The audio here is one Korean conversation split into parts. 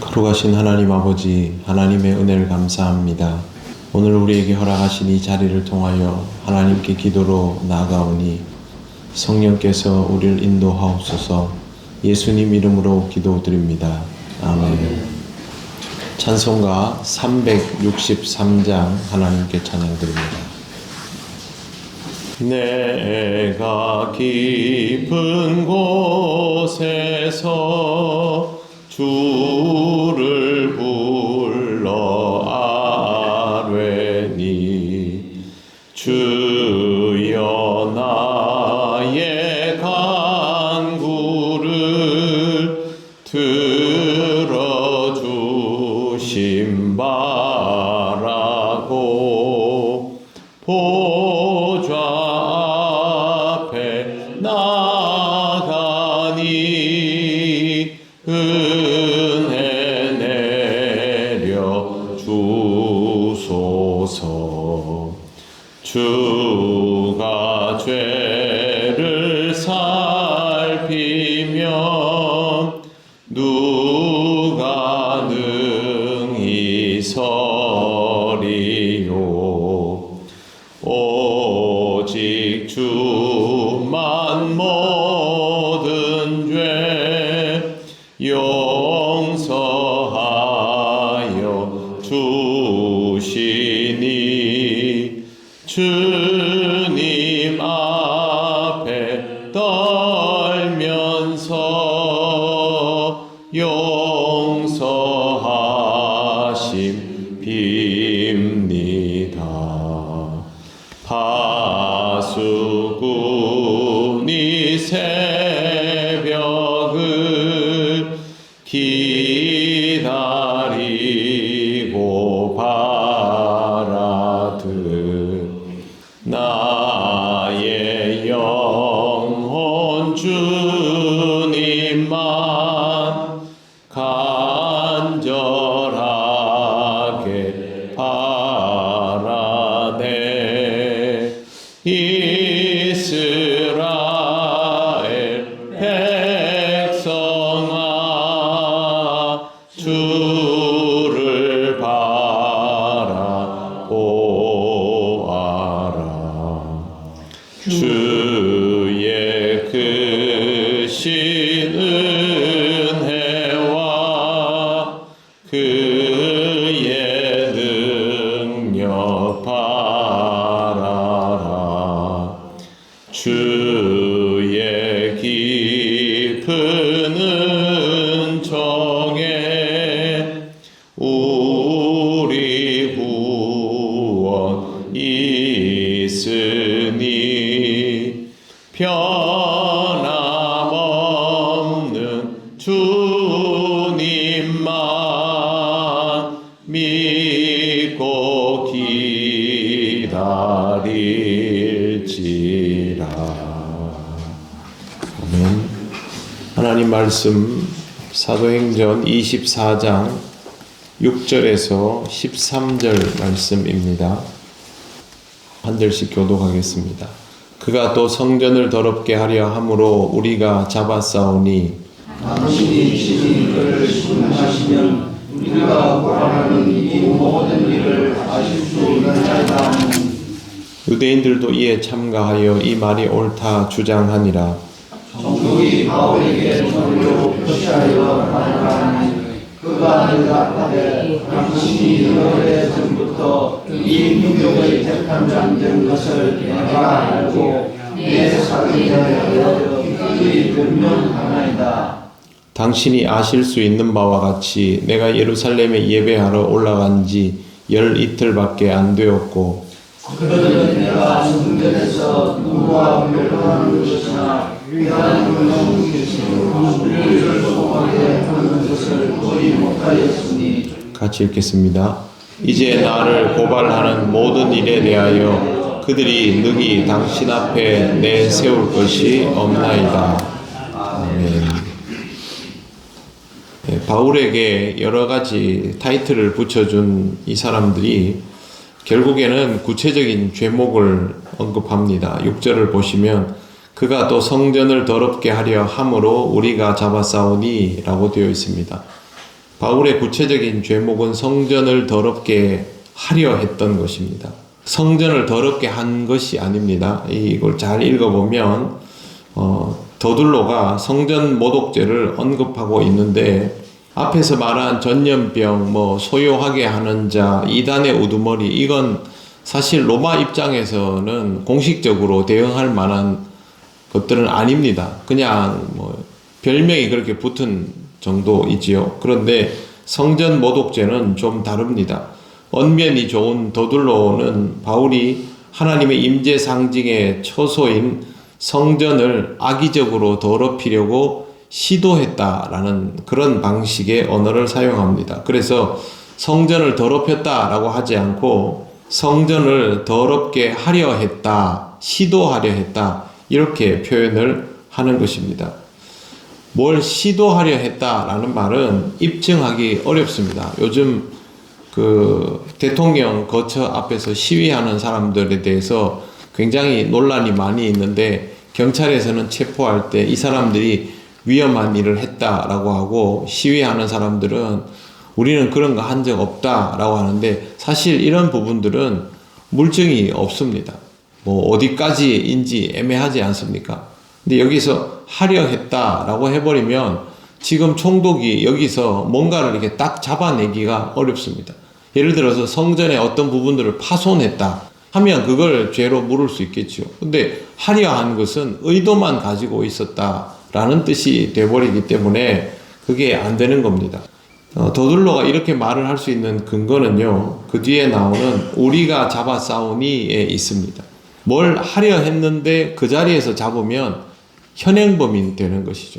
거룩하신 하나님 아버지, 하나님의 은혜를 감사합니다. 오늘 우리에게 허락하신 이 자리를 통하여 하나님께 기도로 나아가오니 성령께서 우리를 인도하옵소서. 예수님 이름으로 기도드립니다. 아멘. 찬송가 363장 하나님께 찬양드립니다. 내가 깊은 곳에서 주를 불러 아뢰니 주여 나의 간구를 들어주심 바라고 보좌 앞에 나가니 은혜 내려 주소서. 주가 죄를 살피면 누가 능히 서리요. 오직 주만 모든 죄 용서하여 주시니 주님 앞에 떨면서 용서하심 빕니다. 파수꾼이 새벽을 기다리고 바라듯 나의 영혼 주님만 간절하게 바라네. 이스라엘 백성아 주를 바라보아라. 주의 크신 은혜와 그의 능력 바라라. 주의 깊은 은총에 우리 구원 있으니 변함없는 주님만 믿고 기다릴지라. 아멘. 하나님 말씀 사도행전 24장 6절에서 13절 말씀입니다. 한 절씩 교독하겠습니다. 그가 또 성전을 더럽게 하려 함으로 우리가 잡아싸우니 당신이 친히 그를 심하시면 우리가 고하는 이 모든 일을 하실 수 있나이다. 유대인들도 이에 참가하여 이 말이 옳다 주장하니라. 정국이 바울에게 전로 표시하여 말하니 그가 대답하되 당신이 오래 전부터 이 민족의 택한 자 된 것을 내가 알고 내 사랑에 대하여 기꺼이 변명하나이다. 당신이 아실 수 있는 바와 같이 내가 예루살렘에 예배하러 올라간 지 12일밖에 안 되었고 그러면 내가 성전에서 누구와 멸망하는 것이나 위대한 영웅 계시고 우리를 소망하게 하는 것을 거의 못하였으니. 같이 읽겠습니다. 이제 나를 고발하는 모든 일에 대하여 그들이 능히 당신 앞에 내세울 것이 없나이다. 아멘. 바울에게 여러 가지 타이틀을 붙여준 이 사람들이 결국에는 구체적인 죄목을 언급합니다. 6절을 보시면 그가 또 성전을 더럽게 하려 함으로 우리가 잡아싸우니 라고 되어 있습니다. 바울의 구체적인 죄목은 성전을 더럽게 하려 했던 것입니다. 성전을 더럽게 한 것이 아닙니다. 이걸 잘 읽어보면 더둘로가 성전 모독죄를 언급하고 있는데, 앞에서 말한 전염병, 소요하게 하는 자, 이단의 우두머리, 이건 사실 로마 입장에서는 공식적으로 대응할 만한 것들은 아닙니다. 그냥 별명이 그렇게 붙은 정도이지요. 그런데 성전 모독죄는 좀 다릅니다. 언면이 좋은 더둘로는 바울이 하나님의 임재 상징의 처소인 성전을 악의적으로 더럽히려고 시도했다라는 그런 방식의 언어를 사용합니다. 그래서 성전을 더럽혔다라고 하지 않고 성전을 더럽게 하려 했다, 시도하려 했다, 이렇게 표현을 하는 것입니다. 뭘 시도하려 했다라는 말은 입증하기 어렵습니다. 요즘 대통령 거처 앞에서 시위하는 사람들에 대해서 굉장히 논란이 많이 있는데, 경찰에서는 체포할 때 이 사람들이 위험한 일을 했다라고 하고, 시위하는 사람들은 우리는 그런 거 한 적 없다라고 하는데, 사실 이런 부분들은 물증이 없습니다. 어디까지인지 애매하지 않습니까? 근데 여기서 하려 했다라고 해버리면 지금 총독이 여기서 뭔가를 이렇게 딱 잡아내기가 어렵습니다. 예를 들어서 성전의 어떤 부분들을 파손했다 하면 그걸 죄로 물을 수 있겠죠. 근데 하려 한 것은 의도만 가지고 있었다라는 뜻이 돼버리기 때문에 그게 안 되는 겁니다. 더둘로가 이렇게 말을 할 수 있는 근거는요, 그 뒤에 나오는 우리가 잡아 싸우니에 있습니다. 뭘 하려 했는데 그 자리에서 잡으면 현행범이 되는 것이죠.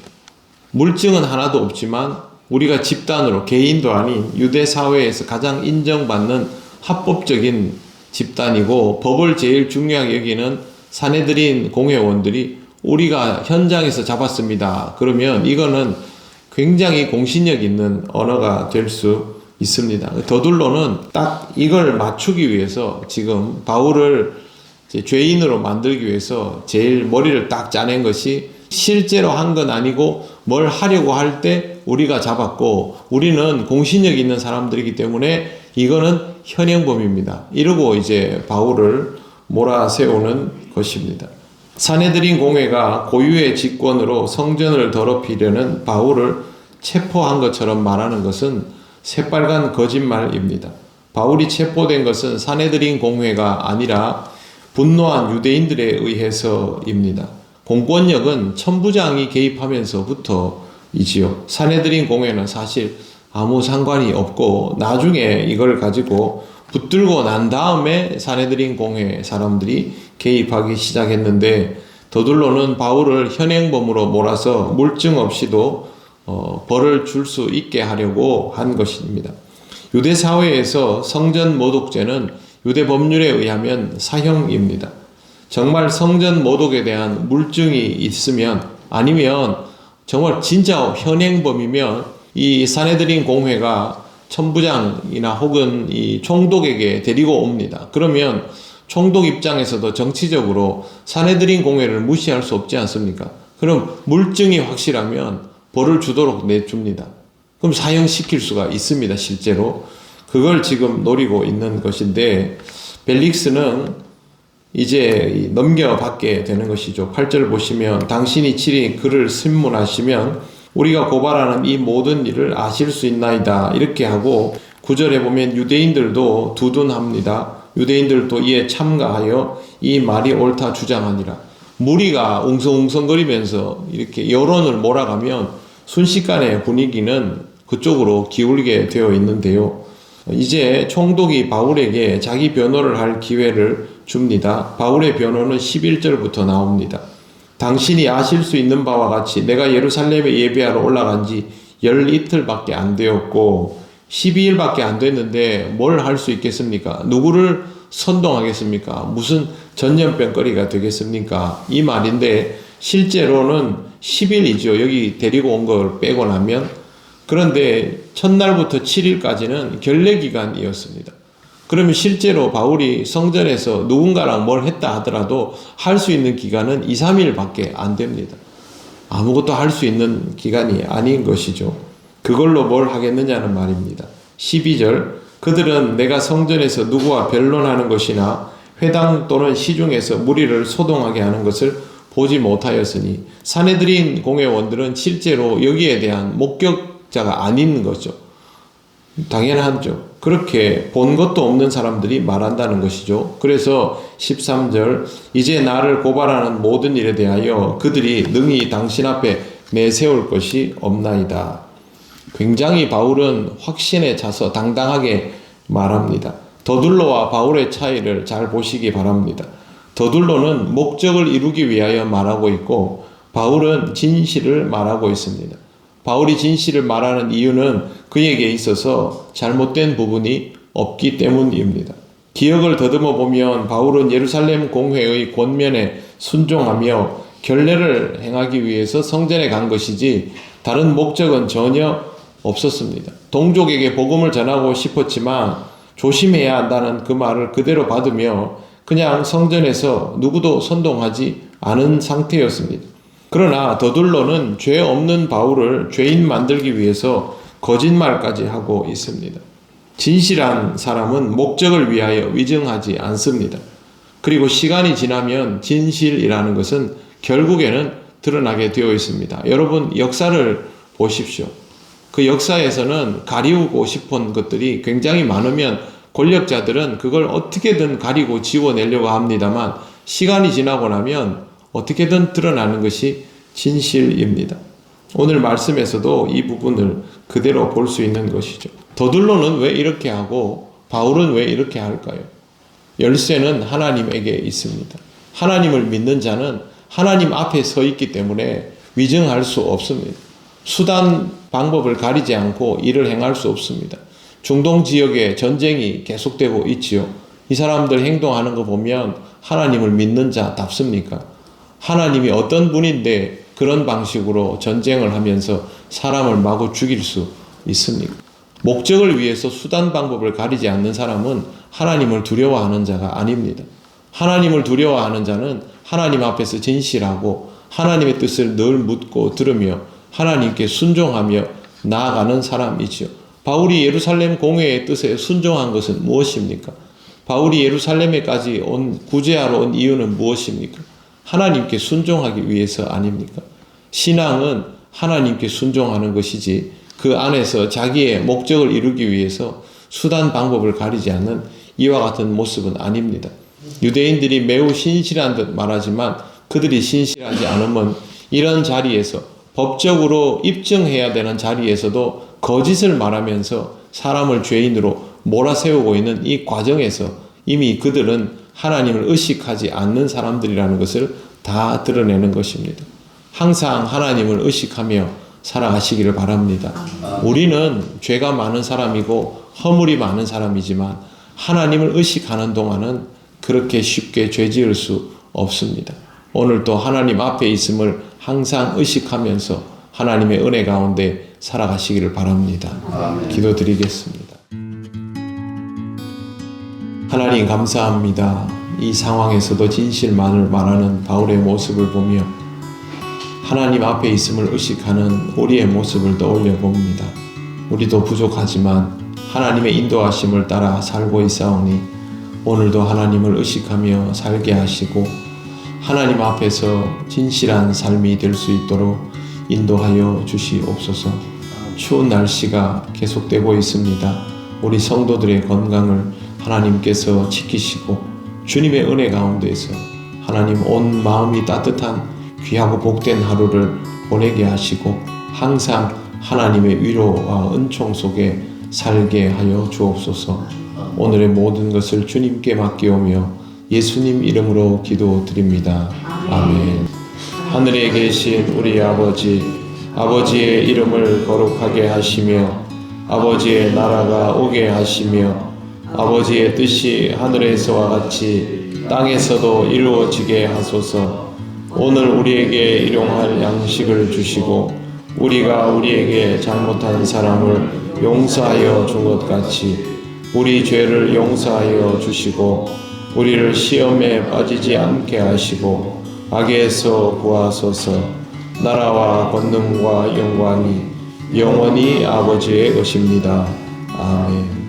물증은 하나도 없지만 우리가 집단으로, 개인도 아닌 유대 사회에서 가장 인정받는 합법적인 집단이고, 법을 제일 중요하게 여기는 사내들인 공회원들이 우리가 현장에서 잡았습니다, 그러면 이거는 굉장히 공신력 있는 언어가 될 수 있습니다. 더둘로는 딱 이걸 맞추기 위해서 지금 바울을 죄인으로 만들기 위해서 제일 머리를 딱 짜낸 것이, 실제로 한 건 아니고 뭘 하려고 할 때 우리가 잡았고 우리는 공신력 있는 사람들이기 때문에 이거는 현행범입니다, 이러고 이제 바울을 몰아세우는 것입니다. 사내들인 공회가 고유의 직권으로 성전을 더럽히려는 바울을 체포한 것처럼 말하는 것은 새빨간 거짓말입니다. 바울이 체포된 것은 사내들인 공회가 아니라 분노한 유대인들에 의해서입니다. 공권력은 천부장이 개입하면서부터이지요. 사내들인 공회는 사실 아무 상관이 없고, 나중에 이걸 가지고 붙들고 난 다음에 사내들인 공회 사람들이 개입하기 시작했는데, 더둘로는 바울을 현행범으로 몰아서 물증 없이도 벌을 줄 수 있게 하려고 한 것입니다. 유대 사회에서 성전 모독죄는 유대 법률에 의하면 사형입니다. 정말 성전 모독에 대한 물증이 있으면, 아니면 정말 진짜 현행범이면 이 사내들인 공회가 천부장이나 혹은 이 총독에게 데리고 옵니다. 그러면 총독 입장에서도 정치적으로 사내들인 공회를 무시할 수 없지 않습니까? 그럼 물증이 확실하면 벌을 주도록 내줍니다. 그럼 사형시킬 수가 있습니다, 실제로. 그걸 지금 노리고 있는 것인데, 벨릭스는 이제 넘겨받게 되는 것이죠. 8절 보시면, 당신이 친히 그를 신문하시면 우리가 고발하는 이 모든 일을 아실 수 있나이다, 이렇게 하고, 9절에 보면 유대인들도 두둔합니다. 유대인들도 이에 참가하여 이 말이 옳다 주장하니라. 무리가 웅성웅성거리면서 이렇게 여론을 몰아가면 순식간에 분위기는 그쪽으로 기울게 되어 있는데요. 이제 총독이 바울에게 자기 변호를 할 기회를 줍니다. 바울의 변호는 11절부터 나옵니다. 당신이 아실 수 있는 바와 같이 내가 예루살렘에 예배하러 올라간 지 열이틀밖에 안 되었고 12일밖에 안 됐는데 뭘 할 수 있겠습니까? 누구를 선동하겠습니까? 무슨 전염병거리가 되겠습니까? 이 말인데 실제로는 10일이죠. 여기 데리고 온 걸 빼고 나면. 그런데 첫날부터 7일까지는 결례기간이었습니다. 그러면 실제로 바울이 성전에서 누군가랑 뭘 했다 하더라도 할 수 있는 기간은 2, 3일밖에 안 됩니다. 아무것도 할 수 있는 기간이 아닌 것이죠. 그걸로 뭘 하겠느냐는 말입니다. 12절 그들은 내가 성전에서 누구와 변론하는 것이나 회당 또는 시중에서 무리를 소동하게 하는 것을 보지 못하였으니 사내들인 공회원들은 실제로 여기에 대한 목격자가 아닌 거죠. 당연하죠. 그렇게 본 것도 없는 사람들이 말한다는 것이죠. 그래서 13절 이제 나를 고발하는 모든 일에 대하여 그들이 능히 당신 앞에 내세울 것이 없나이다. 굉장히 바울은 확신에 차서 당당하게 말합니다. 더둘로와 바울의 차이를 잘 보시기 바랍니다. 더둘로는 목적을 이루기 위하여 말하고 있고 바울은 진실을 말하고 있습니다. 바울이 진실을 말하는 이유는 그에게 있어서 잘못된 부분이 없기 때문입니다. 기억을 더듬어 보면 바울은 예루살렘 공회의 권면에 순종하며 결례를 행하기 위해서 성전에 간 것이지 다른 목적은 전혀 없었습니다. 동족에게 복음을 전하고 싶었지만 조심해야 한다는 그 말을 그대로 받으며 그냥 성전에서 누구도 선동하지 않은 상태였습니다. 그러나 더둘로는 죄 없는 바울을 죄인 만들기 위해서 거짓말까지 하고 있습니다. 진실한 사람은 목적을 위하여 위증하지 않습니다. 그리고 시간이 지나면 진실이라는 것은 결국에는 드러나게 되어 있습니다. 여러분 역사를 보십시오. 그 역사에서는 가리우고 싶은 것들이 굉장히 많으면 권력자들은 그걸 어떻게든 가리고 지워내려고 합니다만 시간이 지나고 나면 어떻게든 드러나는 것이 진실입니다. 오늘 말씀에서도 이 부분을 그대로 볼 수 있는 것이죠. 더둘로는 왜 이렇게 하고 바울은 왜 이렇게 할까요? 열쇠는 하나님에게 있습니다. 하나님을 믿는 자는 하나님 앞에 서 있기 때문에 위증할 수 없습니다. 수단 방법을 가리지 않고 일을 행할 수 없습니다. 중동 지역에 전쟁이 계속되고 있지요. 이 사람들 행동하는 거 보면 하나님을 믿는 자답습니까? 하나님이 어떤 분인데 그런 방식으로 전쟁을 하면서 사람을 마구 죽일 수 있습니까? 목적을 위해서 수단 방법을 가리지 않는 사람은 하나님을 두려워하는 자가 아닙니다. 하나님을 두려워하는 자는 하나님 앞에서 진실하고 하나님의 뜻을 늘 묻고 들으며 하나님께 순종하며 나아가는 사람이지요. 바울이 예루살렘 공회의 뜻에 순종한 것은 무엇입니까? 바울이 예루살렘에까지 구제하러 온 이유는 무엇입니까? 하나님께 순종하기 위해서 아닙니까? 신앙은 하나님께 순종하는 것이지 그 안에서 자기의 목적을 이루기 위해서 수단 방법을 가리지 않는 이와 같은 모습은 아닙니다. 유대인들이 매우 신실한 듯 말하지만 그들이 신실하지 않으면 이런 자리에서 법적으로 입증해야 되는 자리에서도 거짓을 말하면서 사람을 죄인으로 몰아세우고 있는 이 과정에서 이미 그들은 하나님을 의식하지 않는 사람들이라는 것을 다 드러내는 것입니다. 항상 하나님을 의식하며 살아가시기를 바랍니다. 우리는 죄가 많은 사람이고 허물이 많은 사람이지만 하나님을 의식하는 동안은 그렇게 쉽게 죄 지을 수 없습니다. 오늘도 하나님 앞에 있음을 항상 의식하면서 하나님의 은혜 가운데 살아가시기를 바랍니다. 기도드리겠습니다. 하나님 감사합니다. 이 상황에서도 진실만을 말하는 바울의 모습을 보며 하나님 앞에 있음을 의식하는 우리의 모습을 떠올려 봅니다. 우리도 부족하지만 하나님의 인도하심을 따라 살고 있사오니 오늘도 하나님을 의식하며 살게 하시고 하나님 앞에서 진실한 삶이 될 수 있도록 인도하여 주시옵소서. 추운 날씨가 계속되고 있습니다. 우리 성도들의 건강을 하나님께서 지키시고 주님의 은혜 가운데서 하나님 온 마음이 따뜻한 귀하고 복된 하루를 보내게 하시고 항상 하나님의 위로와 은총 속에 살게 하여 주옵소서. 오늘의 모든 것을 주님께 맡기오며 예수님 이름으로 기도드립니다. 아멘. 하늘에 계신 우리 아버지, 아버지의 이름을 거룩하게 하시며 아버지의 나라가 오게 하시며 아버지의 뜻이 하늘에서와 같이 땅에서도 이루어지게 하소서. 오늘 우리에게 일용할 양식을 주시고 우리가 우리에게 잘못한 사람을 용서하여 준 것 같이 우리 죄를 용서하여 주시고 우리를 시험에 빠지지 않게 하시고 악에서 구하소서. 나라와 권능과 영광이 영원히 아버지의 것입니다. 아멘.